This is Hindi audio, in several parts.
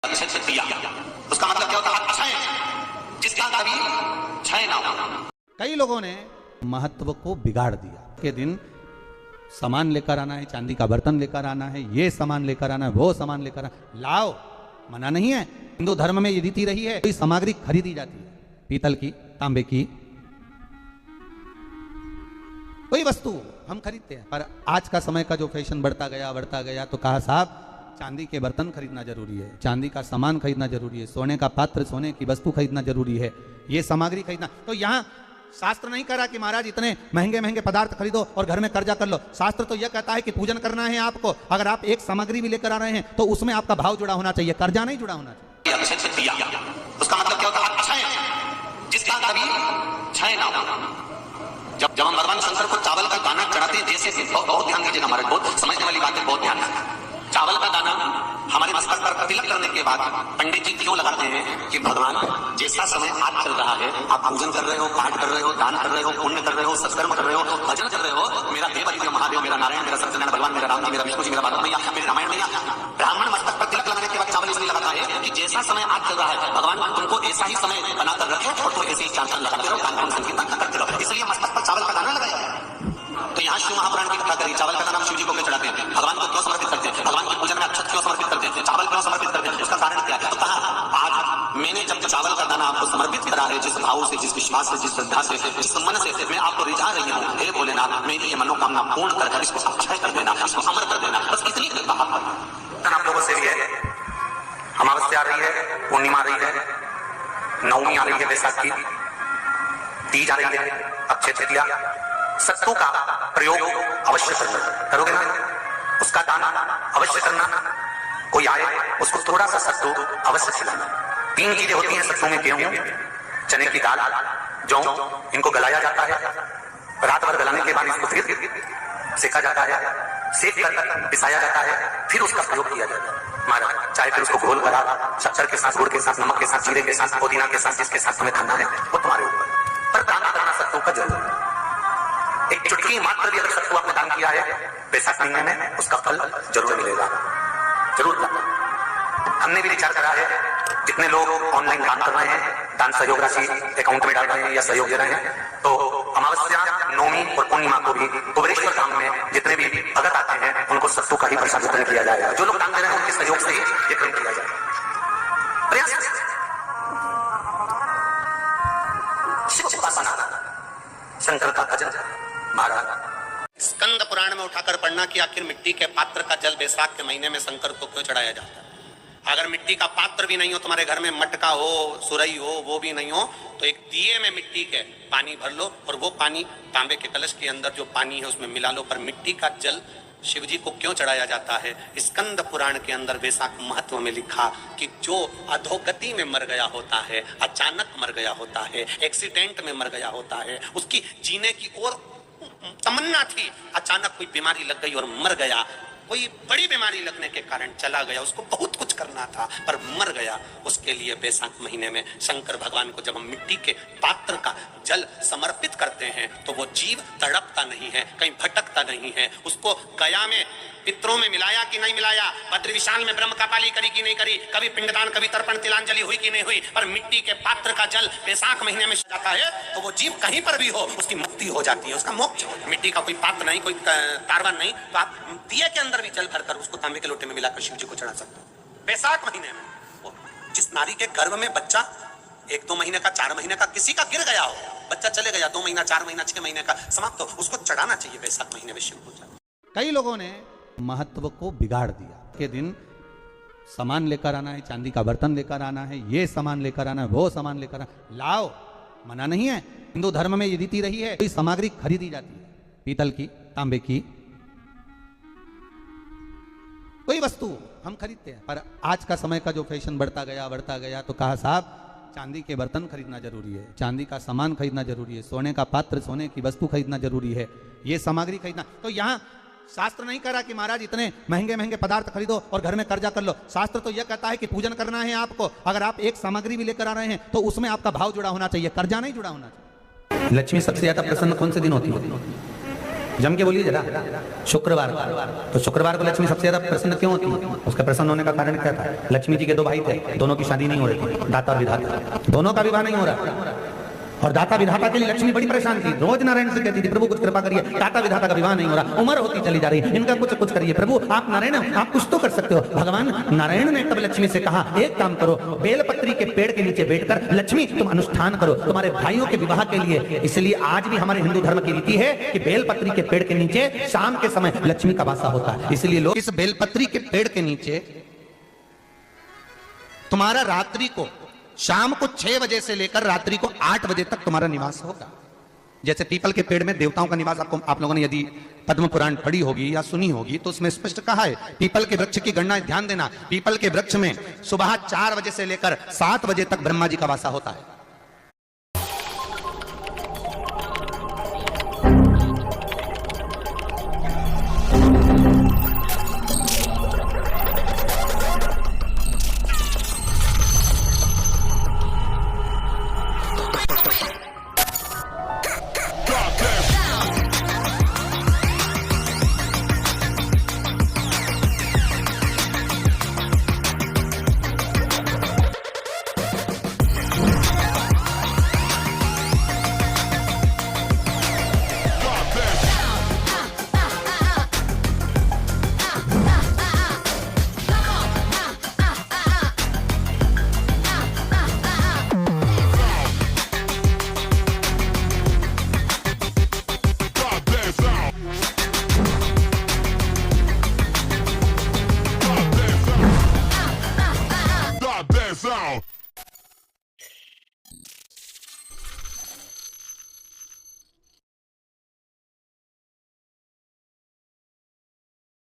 अच्छे से दिया, उसका मतलब क्या होता है? अक्षय, जिसका कभी क्षय ना हो। कई लोगों ने महत्व को बिगाड़ दिया के दिन सामान लेकर आना है, चांदी का बर्तन लेकर आना है, ये सामान लेकर आना है, वो सामान लेकर आना, लाओ, मना नहीं है। हिंदू धर्म में ये रीति रही है, कोई सामग्री खरीदी जाती है, पीतल की, तांबे की, कोई वस्तु हम खरीदते हैं। पर आज का समय का जो फैशन बढ़ता गया तो कहा साहब चांदी के बर्तन खरीदना जरूरी है, चांदी का सामान खरीदना जरूरी है, सोने का पात्र, सोने की वस्तु खरीदना जरूरी है, ये सामग्री खरीदना। तो यहाँ शास्त्र नहीं करा कि महाराज इतने महंगे महंगे पदार्थ खरीदो और घर में कर्जा कर लो। शास्त्र तो यह कहता है कि पूजन करना है आपको, अगर आप एक सामग्री भी लेकर आ रहे हैं तो उसमें आपका भाव जुड़ा होना चाहिए, कर्जा नहीं जुड़ा होना चाहिए। अच्छे से दिया, उसका मतलब क्या होता है? अक्षय, जिसका कभी क्षय ना हो। जब हम भगवान शंकर को चावल का दाना चढ़ाते हैं, जैसे बहुत ध्यान दीजिएगा महाराज, बहुत समझने वाली बात है, बहुत ध्यान रखना। चावल का दाना हमारे मस्तक पर तिलक करने के बाद पंडित जी क्यों लगाते हैं कि भगवान जैसा समय आज चल रहा है, आप पूजन कर रहे हो, पाठ कर रहे हो, दान कर रहे हो, पुण्य कर रहे हो, सत्कर्म कर रहे हो, भजन कर रहे हो, मेरा देव मेरा महादेव, मेरा नारायण, मेरा सत्यनारायण भगवान, मेरा राम जी, मेरा विष्णु जी, मेरा भारत मैया, मेरी रामायण मैया। ब्राह्मण मस्तक पर तिलक लगाने के बाद चावल इसलिए लगाता है कि जैसा समय आज चल रहा है, भगवान तुमको ऐसा ही समय बनाकर रखे और तुम ऐसे ही चांद लगाते रहो, कान संकीर्तन करते रहो, इसलिए मस्तक पर चावल का दाना लगाया। तो यहाँ शिव महापुराण की कथा करी, चावल का दाना शिव जी को क्यों चढ़ाते हैं, भगवान को क्यों समर्पित करते हैं, भगवान की पूजन में अक्षत क्यों समर्पित करते हैं, चावल क्यों समर्पित करते हैं, उसका कारण क्या है? तो कहा आज मैंने जब चावल का दाना आपको समर्पित करा है, जिस भाव से, जिस विश्वास से, जिस श्रद्धा से, जिस मन से मैं आपको रिझा रही हूँ, हे भोलेनाथ मेरी ये मनोकामना पूर्ण कर इसको अक्षय कर देना, इसको अमर कर देना, बस इतनी कृपा आप लोगों से भी है। अमावस्या आ रही है, पूर्णिमा आ रही है, नवमी आ रही है, बैसाख की तीज आ रही है, अक्षय तृतीया, सत्तू का प्रयोग अवश्य करना, करोगे ना? उसका दान अवश्य करना, कोई आए उसको थोड़ा सा सत्तू अवश्य खिलाना। 3 चीजें होती हैं सत्तू में, गेहूं, चने की दाल, जौ, इनको गलाया जाता है, रात भर गलाने के बाद इसको फिर सेका जाता है, सेक कर पिसाया जाता है, फिर उसका प्रयोग किया जाता है महाराज। चाहे फिर उसको घोल करा शक्कर के साथ, गुड़ के साथ, नमक के साथ, जीरे के साथ, पुदीना के साथ, जिसके साथ तुम्हें खाना है वो तुम्हारे ऊपर, पर दान करना सत्तू का जरूर। एक चुटकी मात्र भी अगर सत्तू आपने दान किया है बैसाख महीने में, उसका फल जरूर मिलेगा, जरूर करना। हमने भी विचार करा है, जितने लोग ऑनलाइन दान कर रहे हैं, दान सहयोग राशि अकाउंट में डाल रहे हैं या सहयोग दे रहे हैं, तो अमावस्या, नौमी और पूर्णिमा को भी कुबेरेश्वर धाम में जितने भी भगत आते हैं उनको सत्तू का ही प्रसाद वितरण किया जाएगा। जो लोग दान दे रहे हैं उनके सहयोग से ही ये काम किया जाएगा। प्रयास शंकर का भजन महाराज। स्कंद पुराण में उठाकर पढ़ना कि आखिर मिट्टी के पात्र का जल बैसाख के महीने में शंकर को क्यों चढ़ाया जाता है। अगर मिट्टी का पात्र भी नहीं हो, तुम्हारे घर में मटका हो, सुरई हो, वो भी नहीं हो, तो एक दिए में मिट्टी के पानी भर लो और वो पानी तांबे के कलश के अंदर जो पानी है उसमें मिला लो। पर मिट्टी का जल शिव जी को क्यों चढ़ाया जाता है? स्कंद पुराण के अंदर बैसाख महत्व में लिखा कि जो अधोगति में मर गया होता है, अचानक मर गया होता है, एक्सीडेंट में मर गया होता है, उसकी जीने की और तमन्ना थी, अचानक कोई बीमारी लग गई और मर गया, कोई बड़ी बीमारी लगने के कारण चला गया, उसको बहुत कुछ करना था पर मर गया, उसके लिए बैसाख महीने में शंकर भगवान को जब हम मिट्टी के पात्र का जल समर्पित करते हैं तो वो जीव तड़पता नहीं है, कहीं भटकता नहीं है। उसको गया में पितरों में मिलाया कि नहीं मिलाया, बद्र विशाल में ब्रह्म कपाली करी कि नहीं करी, कभी पिंडदान, कभी तर्पण, तिलांजलि हुई कि नहीं हुई, पर मिट्टी के पात्र का जल बैसाख महीने में जाता है तो वो जीव कहीं पर भी हो उसकी मुक्ति हो जाती है, उसका मोक्ष। मिट्टी का कोई पात्र नहीं, कोई तारवन नहीं, तो आप दिए के अंदर भी जल भरकर उसको तांबे के लोटे में मिलाकर शिव जी को चढ़ा सकते हो। बैसाख महीने में जिस नारी के गर्भ में बच्चा 1-2 महीने का, 4 महीने का किसी का गिर गया हो, बच्चा चले गया 2 महीना, 4 महीना, 6 महीने का समाप्त हो, उसको चढ़ाना चाहिए बैसाख महीने में शिव को। कई लोगों ने महत्व को बिगाड़ दिया के दिन सामान लेकर आना है, चांदी का बर्तन लेकर आना है, ये सामान लेकर आना है, वो सामान लेकर आना, लाओ, मना नहीं है। हिंदू धर्म में ये रीति रही है, कोई सामग्री खरीदी जाती है, पीतल की, तांबे की, कोई वस्तु हम खरीदते हैं। पर आज का समय का जो फैशन बढ़ता गया तो कहा साहब चांदी के बर्तन खरीदना जरूरी है, चांदी का सामान खरीदना जरूरी है, सोने का पात्र, सोने की वस्तु खरीदना जरूरी है, ये सामग्री खरीदना। तो यहाँ शास्त्र नहीं करा कि महाराज इतने महंगे महंगे पदार्थ खरीदो और घर में कर्जा कर लो। शास्त्र तो यह कहता है कि पूजन करना है आपको, अगर आप एक सामग्री भी लेकर आ रहे हैं तो उसमें आपका भाव जुड़ा होना चाहिए, कर्जा नहीं जुड़ा होना चाहिए। लक्ष्मी सबसे ज्यादा प्रसन्न कौन से दिन होती है? जम के बोलिए जरा। शुक्रवार का, तो शुक्रवार को लक्ष्मी सबसे ज्यादा प्रसन्न क्यों होती है? उसका प्रसन्न होने का कारण क्या था? लक्ष्मी जी के दो भाई थे, दोनों की शादी नहीं हो रही थी, दाता और विधाता, दोनों का विवाह नहीं हो रहा। और दाता विधाता के लिए लक्ष्मी बड़ी परेशान थी, रोज नारायण से कहती थी प्रभु कुछ कृपा करिए, दाता विधाता का विवाह नहीं हो रहा, उम्र होती चली जा रही है, इनका कुछ करिए प्रभु, आप नारायण आप कुछ तो कर सकते हो। भगवान नारायण ने तब लक्ष्मी से कहा एक काम करो, बेलपत्री के पेड़ के नीचे बैठकर लक्ष्मी तुम अनुष्ठान करो तुम्हारे भाइयों के विवाह के लिए। इसलिए आज भी हमारे हिंदू धर्म की रीति है कि बेलपत्री के पेड़ के नीचे शाम के समय लक्ष्मी का वासा होता है। इसलिए लोग इस बेलपत्री के पेड़ के नीचे तुम्हारा रात्रि को शाम को 6 बजे से लेकर रात्रि को 8 बजे तक तुम्हारा निवास होगा। जैसे पीपल के पेड़ में देवताओं का निवास, आपको आप लोगों ने यदि पद्म पुराण पढ़ी होगी या सुनी होगी तो उसमें स्पष्ट कहा है पीपल के वृक्ष की गणना, ध्यान देना, पीपल के वृक्ष में सुबह 4 बजे से लेकर 7 बजे तक ब्रह्मा जी का वासा होता है।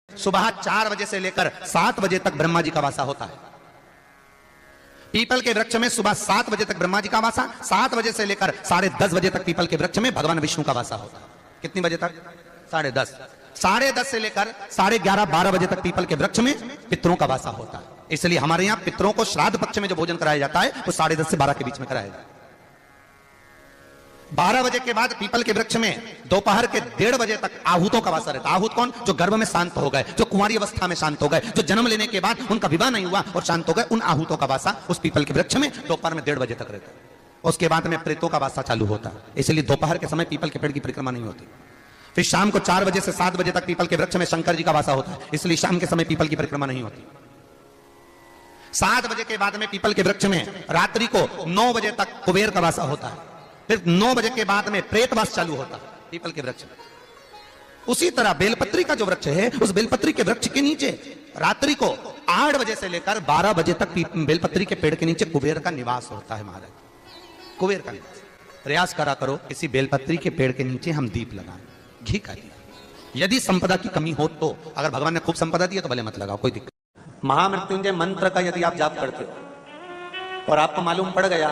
सुबह 4 बजे से लेकर 7 बजे तक ब्रह्मा जी का वासा होता है। पीपल के वृक्ष में सुबह 7 बजे तक ब्रह्मा जी का वासा, 7 बजे से लेकर 10:30 बजे तक पीपल के वृक्ष में भगवान विष्णु का वासा होता है। कितनी बजे तक? 10:30। 10:30 से लेकर 11:30-12 बजे तक पीपल के वृक्ष में पितरों का वासा होता है। इसलिए हमारे यहाँ पितरों को श्राद्ध पक्ष में जो भोजन कराया जाता है वो 10:30 से 12 के बीच में कराया जाता है। 12 बजे के बाद पीपल के वृक्ष में दोपहर के 1:30 बजे तक आहूतों का वासा रहता है। आहूत कौन? जो गर्भ में शांत हो गए, जो कुंवारी अवस्था में शांत हो गए, जो जन्म लेने के बाद उनका विवाह नहीं हुआ और शांत हो गए, उन आहूतों का वासा उस पीपल के वृक्ष में दोपहर में 1:30 बजे तक रहता है। उसके बाद में प्रेतों का वासा चालू होता है। इसलिए दोपहर के समय पीपल के पेड़ की परिक्रमा नहीं होती। फिर शाम को 4 बजे से 7 बजे तक पीपल के वृक्ष में शंकर जी का वासा होता है। इसलिए शाम के समय पीपल की परिक्रमा नहीं होती। 7 बजे के बाद में पीपल के वृक्ष में रात्रि को 9 बजे तक कुबेर का वासा होता है। फिर 9 बजे के बाद में प्रेतवास चालू होता है पीपल के वृक्ष में। उसी तरह बेलपत्री का जो वृक्ष है, उस बेलपत्री के वृक्ष के नीचे रात्रि को 8 बजे से लेकर 12 बजे तक बेलपत्री के पेड़ के नीचे कुबेर का निवास होता है। महाराज कुबेर का निवास। प्रयास करा करो किसी बेलपत्री के पेड़ के नीचे हम दीप लगाएं, घी का दीप। यदि संपदा की कमी हो तो, अगर भगवान ने खूब संपदा दी है तो भले मत लगाओ, कोई दिक्कत। महामृत्युंजय मंत्र का यदि आप जाप करते हो और आपको मालूम पड़ गया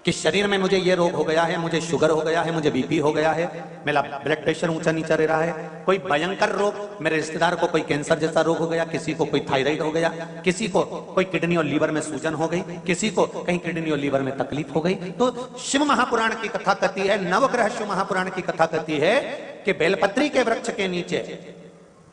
कि शरीर में मुझे ये रोग हो गया है, मुझे शुगर हो गया है, मुझे बीपी हो गया है, मेरा ब्लड प्रेशर ऊंचा नीचा रह रहा है, कोई भयंकर रोग, मेरे रिश्तेदार को कोई कैंसर जैसा रोग हो गया, किसी को कोई थायराइड हो गया, किसी को कोई किडनी और लीवर में सूजन हो गई, किसी को कहीं किडनी और लीवर में तकलीफ हो गई, तो शिव महापुराण की कथा कहती है, नवग्रह शिव महापुराण की कथा कहती है कि बेलपत्री के वृक्ष के नीचे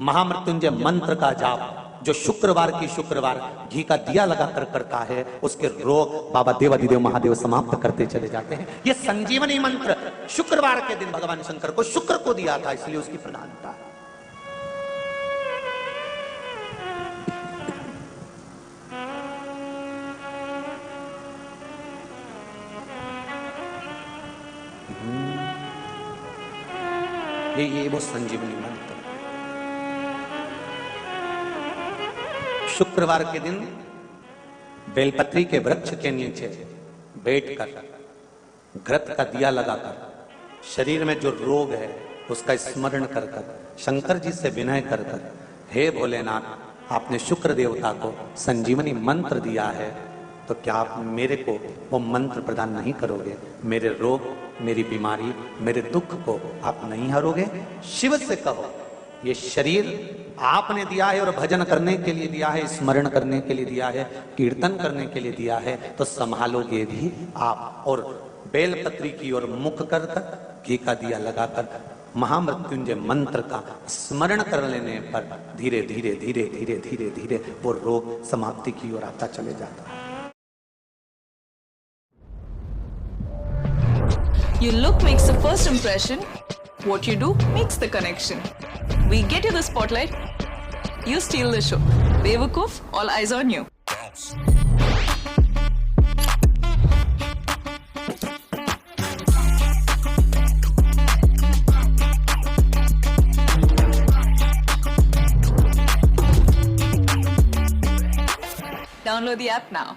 महामृत्युंजय मंत्र का जाप जो शुक्रवार की शुक्रवार घी का दिया लगाकर करता है, उसके रोग बाबा देवादिदेव महादेव समाप्त करते चले जाते हैं। यह संजीवनी मंत्र शुक्रवार के दिन भगवान शंकर को शुक्र को दिया था, इसलिए उसकी प्रधानता है। ये वो संजीवनी मंत्र शुक्रवार के दिन बेलपत्री के वृक्ष के नीचे बैठकर घृत का दिया लगाकर शरीर में जो रोग है उसका स्मरण कर कर शंकर जी से विनय कर कर, हे भोलेनाथ आपने शुक्र देवता को संजीवनी मंत्र दिया है, तो क्या आप मेरे को वो मंत्र प्रदान नहीं करोगे? मेरे रोग, मेरी बीमारी, मेरे दुख को आप नहीं हरोगे? शिव से कहो ये शरीर आपने दिया है और भजन करने के लिए दिया है, स्मरण करने के लिए दिया है, कीर्तन करने के लिए दिया है, तो संभालोगे भी आप। और बेलपत्री की ओर मुख कर घी का दिया लगाकर महामृत्युंजय मंत्र का स्मरण कर लेने पर धीरे धीरे धीरे धीरे धीरे धीरे वो रोग समाप्ति की ओर आता चले जाता है। Your look makes the first impression. What you do makes the connection. We get you the spotlight. You steal the show. Bewakoof, all eyes on you. Download the app now.